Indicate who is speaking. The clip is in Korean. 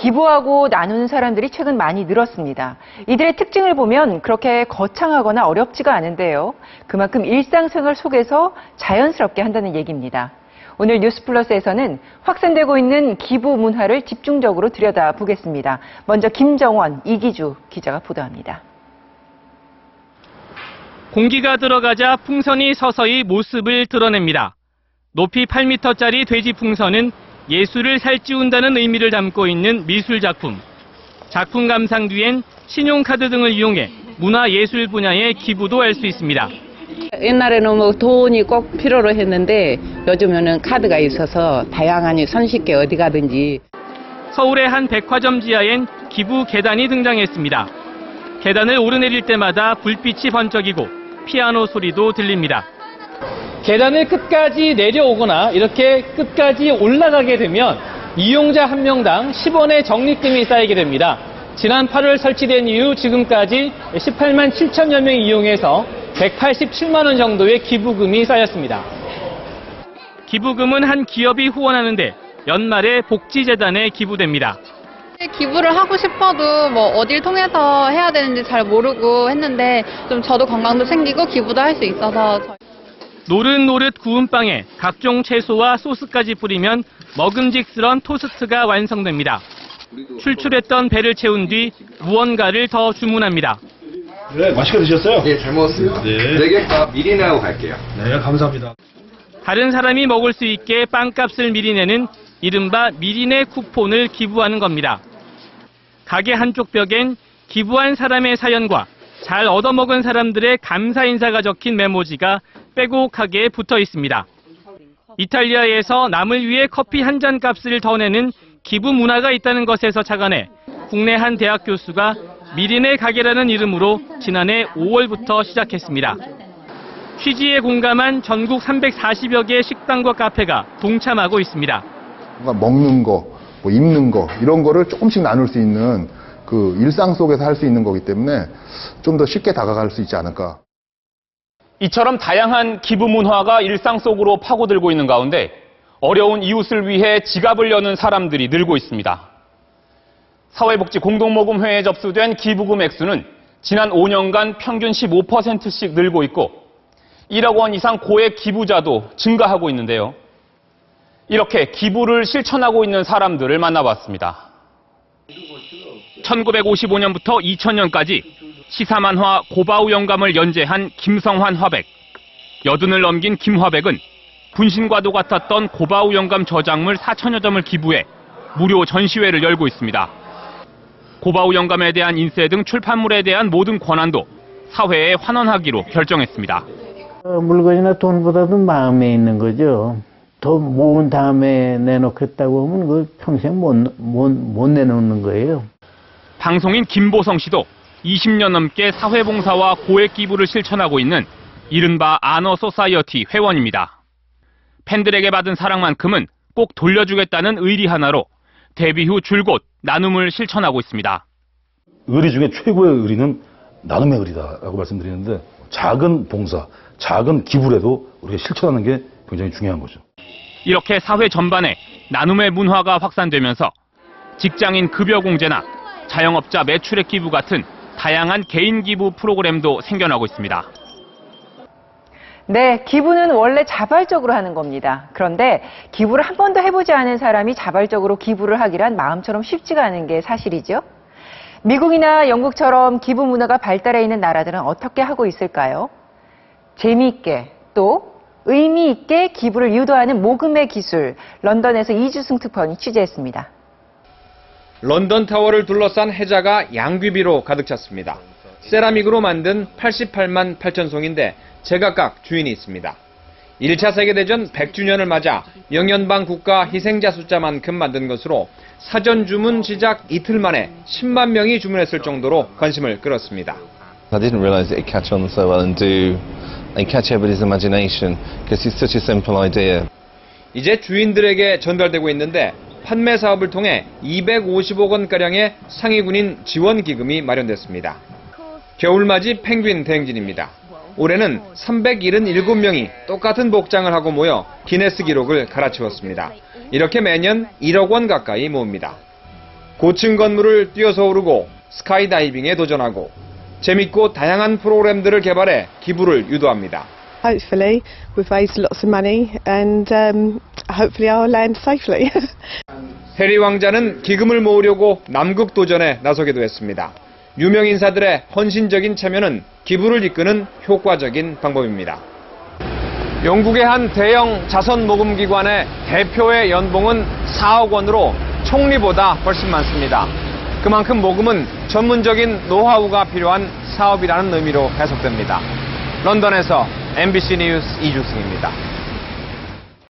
Speaker 1: 기부하고 나누는 사람들이 최근 많이 늘었습니다. 이들의 특징을 보면 그렇게 거창하거나 어렵지가 않은데요. 그만큼 일상생활 속에서 자연스럽게 한다는 얘기입니다. 오늘 뉴스플러스에서는 확산되고 있는 기부 문화를 집중적으로 들여다보겠습니다. 먼저 김정원, 이기주 기자가 보도합니다.
Speaker 2: 공기가 들어가자 풍선이 서서히 모습을 드러냅니다. 높이 8m짜리 돼지 풍선은 예술을 살찌운다는 의미를 담고 있는 미술 작품. 작품 감상 뒤엔 신용카드 등을 이용해 문화예술 분야의 기부도 할 수 있습니다.
Speaker 3: 옛날에는 뭐 돈이 꼭 필요로 했는데 요즘에는 카드가 있어서 다양하니 손쉽게 어디 가든지.
Speaker 2: 서울의 한 백화점 지하엔 기부 계단이 등장했습니다. 계단을 오르내릴 때마다 불빛이 번쩍이고 피아노 소리도 들립니다. 계단을 끝까지 내려오거나 이렇게 끝까지 올라가게 되면 이용자 한 명당 10원의 적립금이 쌓이게 됩니다. 지난 8월 설치된 이후 지금까지 18만 7천여 명이 이용해서 187만 원 정도의 기부금이 쌓였습니다. 기부금은 한 기업이 후원하는데 연말에 복지재단에 기부됩니다.
Speaker 4: 기부를 하고 싶어도 뭐 어딜 통해서 해야 되는지 잘 모르고 했는데 좀 저도 건강도 챙기고 기부도 할 수 있어서.
Speaker 2: 노릇노릇 구운 빵에 각종 채소와 소스까지 뿌리면 먹음직스런 토스트가 완성됩니다. 출출했던 배를 채운 뒤 무언가를 더 주문합니다.
Speaker 5: 네, 맛있게 드셨어요?
Speaker 6: 네, 잘 먹었습니다. 네. 4개값 미리 내고 갈게요.
Speaker 5: 네, 감사합니다.
Speaker 2: 다른 사람이 먹을 수 있게 빵값을 미리 내는 이른바 미리내 쿠폰을 기부하는 겁니다. 가게 한쪽 벽엔 기부한 사람의 사연과 잘 얻어먹은 사람들의 감사 인사가 적힌 메모지가 빼곡하게 붙어 있습니다. 이탈리아에서 남을 위해 커피 한 잔 값을 더 내는 기부 문화가 있다는 것에서 착안해 국내 한 대학 교수가 미리내 가게라는 이름으로 지난해 5월부터 시작했습니다. 취지에 공감한 전국 340여 개의 식당과 카페가 동참하고 있습니다.
Speaker 7: 먹는 거, 뭐 입는 거 이런 거를 조금씩 나눌 수 있는 그 일상 속에서 할 수 있는 거기 때문에 좀 더 쉽게 다가갈 수 있지 않을까.
Speaker 8: 이처럼 다양한 기부 문화가 일상 속으로 파고들고 있는 가운데 어려운 이웃을 위해 지갑을 여는 사람들이 늘고 있습니다. 사회복지공동모금회에 접수된 기부금 액수는 지난 5년간 평균 15%씩 늘고 있고 1억 원 이상 고액 기부자도 증가하고 있는데요. 이렇게 기부를 실천하고 있는 사람들을 만나봤습니다. 1955년부터 2000년까지 시사만화 고바우 영감을 연재한 김성환 화백. 여든을 넘긴 김화백은 분신과도 같았던 고바우 영감 저작물 4천여 점을 기부해 무료 전시회를 열고 있습니다. 고바우 영감에 대한 인쇄 등 출판물에 대한 모든 권한도 사회에 환원하기로 결정했습니다.
Speaker 9: 물건이나 돈보다도 마음에 있는 거죠. 더 모은 다음에 내놓겠다고 하면 그 평생 못 내놓는 거예요.
Speaker 2: 방송인 김보성 씨도 20년 넘게 사회봉사와 고액 기부를 실천하고 있는 이른바 아너 소사이어티 회원입니다. 팬들에게 받은 사랑만큼은 꼭 돌려주겠다는 의리 하나로 데뷔 후 줄곧 나눔을 실천하고 있습니다.
Speaker 5: 의리 중에 최고의 의리는 나눔의 의리다라고 말씀드리는데 작은 봉사, 작은 기부라도 우리가 실천하는 게 굉장히 중요한 거죠.
Speaker 2: 이렇게 사회 전반에 나눔의 문화가 확산되면서 직장인 급여 공제나 자영업자 매출액 기부 같은 다양한 개인 기부 프로그램도 생겨나고 있습니다.
Speaker 1: 네, 기부는 원래 자발적으로 하는 겁니다. 그런데 기부를 한 번도 해보지 않은 사람이 자발적으로 기부를 하기란 마음처럼 쉽지가 않은 게 사실이죠. 미국이나 영국처럼 기부 문화가 발달해 있는 나라들은 어떻게 하고 있을까요? 재미있게 또 의미 있게 기부를 유도하는 모금의 기술, 런던에서 이주승 특파원이 취재했습니다.
Speaker 10: 런던 타워를 둘러싼 해자가 양귀비로 가득 찼습니다. 세라믹으로 만든 88만 8천 송인데 제각각 주인이 있습니다. 1차 세계대전 100주년을 맞아 영연방 국가 희생자 숫자만큼 만든 것으로 사전 주문 시작 이틀 만에 10만 명이 주문했을 정도로 관심을 끌었습니다.
Speaker 11: I didn't realize it would catch on so well and catch everybody's imagination because it's such a simple idea.
Speaker 10: 이제 주인들에게 전달되고 있는데 판매 사업을 통해 250억 원가량의 상위군인 지원 기금이 마련됐습니다. 겨울맞이 펭귄 대행진입니다. 올해는 377명이 똑같은 복장을 하고 모여 기네스 기록을 갈아치웠습니다. 이렇게 매년 1억 원 가까이 모읍니다. 고층 건물을 뛰어서 오르고 스카이다이빙에 도전하고 재밌고 다양한 프로그램들을 개발해 기부를 유도합니다.
Speaker 12: Hopefully we've raised lots of money and hopefully I'll land safely.
Speaker 10: 해리 왕자는 기금을 모으려고 남극 도전에 나서기도 했습니다. 유명 인사들의 헌신적인 참여는 기부를 이끄는 효과적인 방법입니다. 영국의 한 대형 자선 모금 기관의 대표의 연봉은 4억 원으로 총리보다 훨씬 많습니다. 그만큼 모금은 전문적인 노하우가 필요한 사업이라는 의미로 해석됩니다. 런던에서 MBC 뉴스 이주승입니다.